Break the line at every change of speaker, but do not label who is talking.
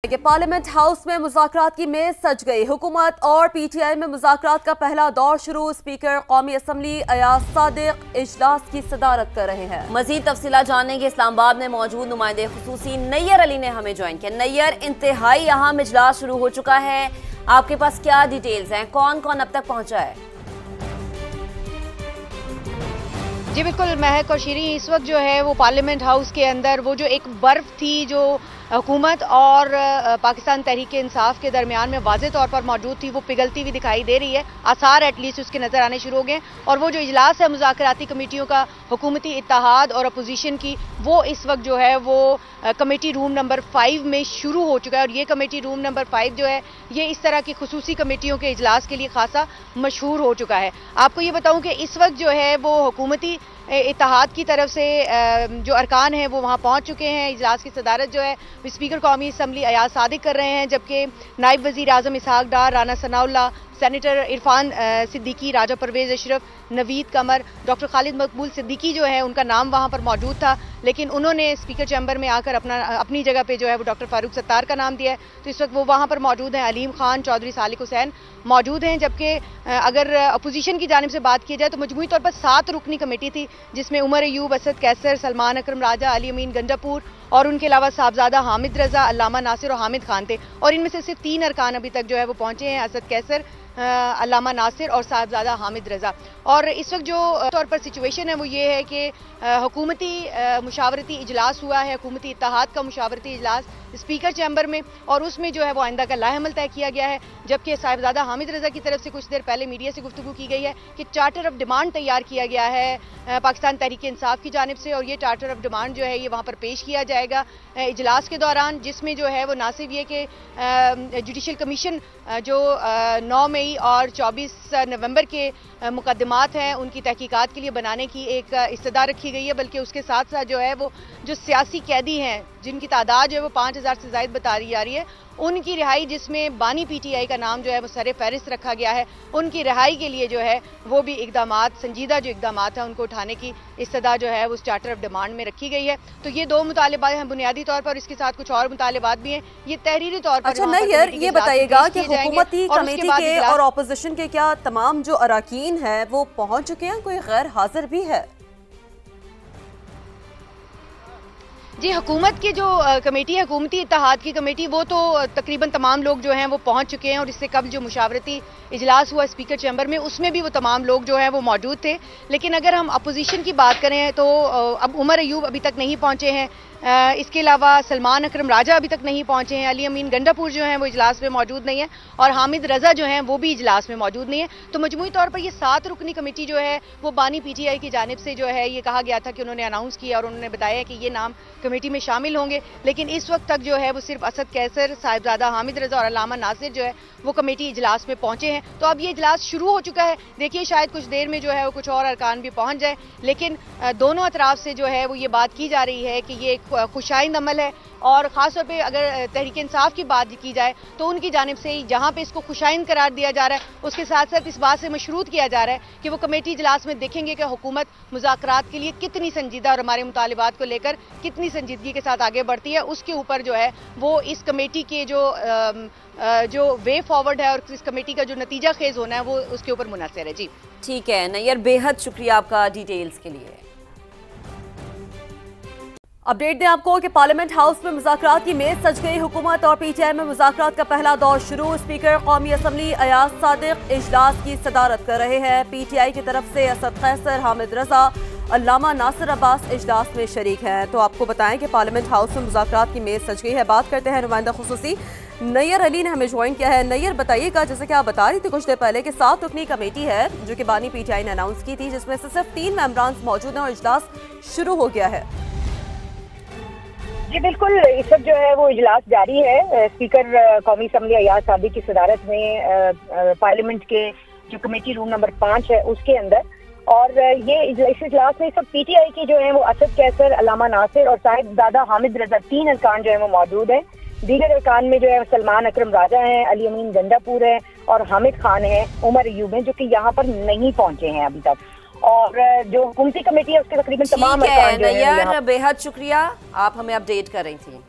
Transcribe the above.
कि parliament house में मुज़ाकरात की मेज सज गई। हुकूमत और पीटीआई में मुज़ाकरात का पहला दौर शुरू। स्पीकर कौमी असम्बली अयाज सादिक इजलास की सदारत कर रहे हैं। मजीद तफसीलात जानने के इस्लामाबाद में मौजूद नुमाइंदे खुसूसी नैयर अली ने हमें ज्वाइन किया। नैयर, इंतहाई अहम इजलास शुरू हो चुका है, आपके पास क्या डिटेल्स हैं, कौन कौन अब तक पहुंचा है?
जी बिल्कुल महक और शीरी, इस वक्त जो है वो पार्लियामेंट हाउस के अंदर वो जो एक बर्फ थी जो हुकूमत और पाकिस्तान तहरीक इंसाफ के दरमियान में वाज़े तौर पर मौजूद थी, वो पिघलती हुई दिखाई दे रही है। आसार एटलीस्ट उसके नज़र आने शुरू हो गए और वो जो इजलास है मुज़ाकराती कमेटियों का हुकूमती इत्तेहाद और अपोजिशन की, वो इस वक्त जो है वो कमेटी रूम नंबर 5 में शुरू हो चुका है। और ये कमेटी रूम नंबर 5 जो है ये इस तरह की खुसूसी कमेटियों के इजलास के लिए खासा मशहूर हो चुका है। आपको ये बताऊं कि इस वक्त जो है वो हुकूमती इत्तेहाद की तरफ से जो अरकान हैं वो वहाँ पहुँच चुके हैं। इजलास की सदारत जो है स्पीकर कौमी असम्बली अयाज सादिक कर रहे हैं, जबकि नायब वज़ीर आज़म इसहाक डार, राना सनाउल्लाह, सेनेटर इरफान सिद्दीकी, राजा परवेज़ अशरफ, नवीद कमर, डॉक्टर खालिद मकबूल सिद्दीकी जो है उनका नाम वहाँ पर मौजूद था, लेकिन उन्होंने स्पीकर चैम्बर में आकर अपनी जगह पे जो है वो डॉक्टर फारूक सत्तार का नाम दिया है। तो इस वक्त वो वहाँ पर मौजूद हैं। अलीम खान, चौधरी सालिक हुसैन मौजूद हैं। जबकि अगर अपोजिशन की जानिब से बात की जाए तो मजमूई तौर पर 7 रुकनी कमेटी थी, जिसमें उमर अयूब, असद कैसर, सलमान अकरम राजा, अली अमीन गंडापुर और उनके अलावा साहबजादा हामिद रजा, अल्लामा नासिर और हामिद खान थे। और इनमें से सिर्फ 3 अरकान अभी तक जो है वो पहुंचे हैं, असद कैसर, अल्लामा नासिर और साहबजादा हामिद रजा। और इस वक्त जो तौर पर सिचुएशन है वो ये है कि हुकूमती मुशावरती इजलास हुआ है, हुकूमती इत्तेहाद का मुशावरती इजलास स्पीकर चैम्बर में, और उसमें जो है वो आइंदा का लाएअमल तय किया गया है। जबकि साहिबजादा हामिद रजा की तरफ से कुछ देर पहले मीडिया से गुफ्तगू की गई है कि चार्टर ऑफ डिमांड तैयार किया गया है पाकिस्तान तहरीक इंसाफ की जानिब से, और ये चार्टर ऑफ डिमांड जो है ये वहाँ पर पेश किया जाएगा इजलास के दौरान, जिसमें जो है वो ना सिर्फ ये कि जुडिशल कमीशन जो 9 मई और 24 नवंबर के मुकदमात हैं उनकी तहकीकात के लिए बनाने की एक इस्तदा रखी गई है, बल्कि उसके साथ साथ जो है वो जो सियासी कैदी हैं जिनकी तादाद जो है वो 5000 से ज़ायद बता रही जा रही है, उनकी रिहाई, जिसमें बानी पीटीआई का नाम जो है वो सरे फहरिस्त रखा गया है, उनकी रिहाई के लिए जो है वो भी इकदामात, संजीदा जो इकदामात हैं उनको उठाने की इस्तदा जो है उस चार्टर ऑफ डिमांड में रखी गई है। तो ये 2 मुतालिबात हैं बुनियादी तौर पर, इसके साथ कुछ और मुतालिबात भी हैं, ये तहरीरी तौर पर।
अच्छा नैयर, ये बताइएगा कि हुकूमती कमेटी के और अपोजिशन के क्या तमाम जो अराकीन हैं वो पहुंच चुके हैं, कोई गैर हाजिर भी है?
जी, हुकूमत की जो कमेटी है, हुकूमती इत्तेहाद की कमेटी, वो तो तकरीबन तमाम लोग जो हैं वो पहुंच चुके हैं। और इससे कबल जो मुशावरती इजलास हुआ स्पीकर चैम्बर में, उसमें भी वो तमाम लोग जो हैं वो मौजूद थे। लेकिन अगर हम अपोजिशन की बात करें तो अब उमर अयूब अभी तक नहीं पहुंचे हैं, इसके अलावा सलमान अकरम राजा अभी तक नहीं पहुंचे हैं, अली अमीन गंडापुर जो हैं वो इजलास में मौजूद नहीं है, और हामिद रजा जो हैं वो भी इजलास में मौजूद नहीं है। तो मजमूई तौर पर ये 7 रुकनी कमेटी जो है वो बानी पीटीआई की जानिब से जो है ये कहा गया था कि उन्होंने अनाउंस किया और उन्होंने बताया कि ये नाम कमेटी में शामिल होंगे। लेकिन इस वक्त तक जो है वो सिर्फ असद कैसर, साहिबजादा हामिद रजा और अल्लामा नासिर जो है वो कमेटी इजलास में पहुंचे हैं। तो अब ये इजलास शुरू हो चुका है, देखिए शायद कुछ देर में जो है वो कुछ और अरकान भी पहुंच जाए, लेकिन दोनों अतराफ से जो है वो ये बात की जा रही है कि ये खुशाइंद अमल है। और ख़ासतौर पे अगर तहरीक इंसाफ की बात की जाए तो उनकी जानिब से जहाँ पे इसको खुशाइंद करार दिया जा रहा है, उसके साथ साथ इस बात से मशरूत किया जा रहा है कि वो कमेटी इजलास में देखेंगे कि हुकूमत मुज़ाकरात के लिए कितनी संजीदा और हमारे मुतालिबात को लेकर कितनी संजीदगी के साथ आगे बढ़ती है। उसके ऊपर जो है वो इस कमेटी के जो वे फॉरवर्ड है और इस कमेटी का जो नतीजा खेज होना है वो उसके ऊपर मुनहसर है। जी
ठीक है नैयर, बेहद शुक्रिया आपका डिटेल्स के लिए। अपडेट दें आपको कि पार्लियामेंट हाउस में मुज़ाकरात की मेज सज गई। हुकूमत और पीटीआई में मुज़ाकरात का पहला दौर शुरू। स्पीकर कौमी असम्बली अयाज सादिक इजलास की सदारत कर रहे हैं। पीटीआई की तरफ से असद कैसर, हामिद रजा, अल्लामा नासिर अब्बास इजलास में शरीक हैं। तो आपको बताएं कि पार्लियामेंट हाउस में मुज़ाकरात की मेज सज गई है। बात करते हैं नुमाइंदा खुसूसी नैयर अली ने हमें ज्वाइन किया है। नैयर, बताइएगा जैसे कि आप बता रही थी कुछ देर पहले कि 7 रुकनी कमेटी है जो कि बानी पीटीआई ने अनाउंस की थी, जिसमें से सिर्फ 3 मेंबरान मौजूद हैं और इजलास शुरू हो गया है।
जी बिल्कुल, इस वक्त जो है वो इजलास जारी है। स्पीकर कौमी असम्बली अयाज सादिक की सदारत में पार्लियामेंट के जो कमेटी रूम नंबर 5 है उसके अंदर, और ये इस इजलास में सब पीटीआई के जो है वो असद कैसर, अल्लामा नासिर और साहिबजादा हामिद रजा 3 अरकान जो है वो मौजूद है। दीगर अरकान में जो है सलमान अकरम राजा हैं, अली अमीन गंडापुर है और हामिद खान है, उमर अयूब हैं, जो कि यहाँ पर नहीं पहुंचे हैं अभी तक। और जो हुकूमती कमेटी है उसके तकरीबन तमाम
नैयर, बेहद शुक्रिया, आप हमें अपडेट कर रही थी।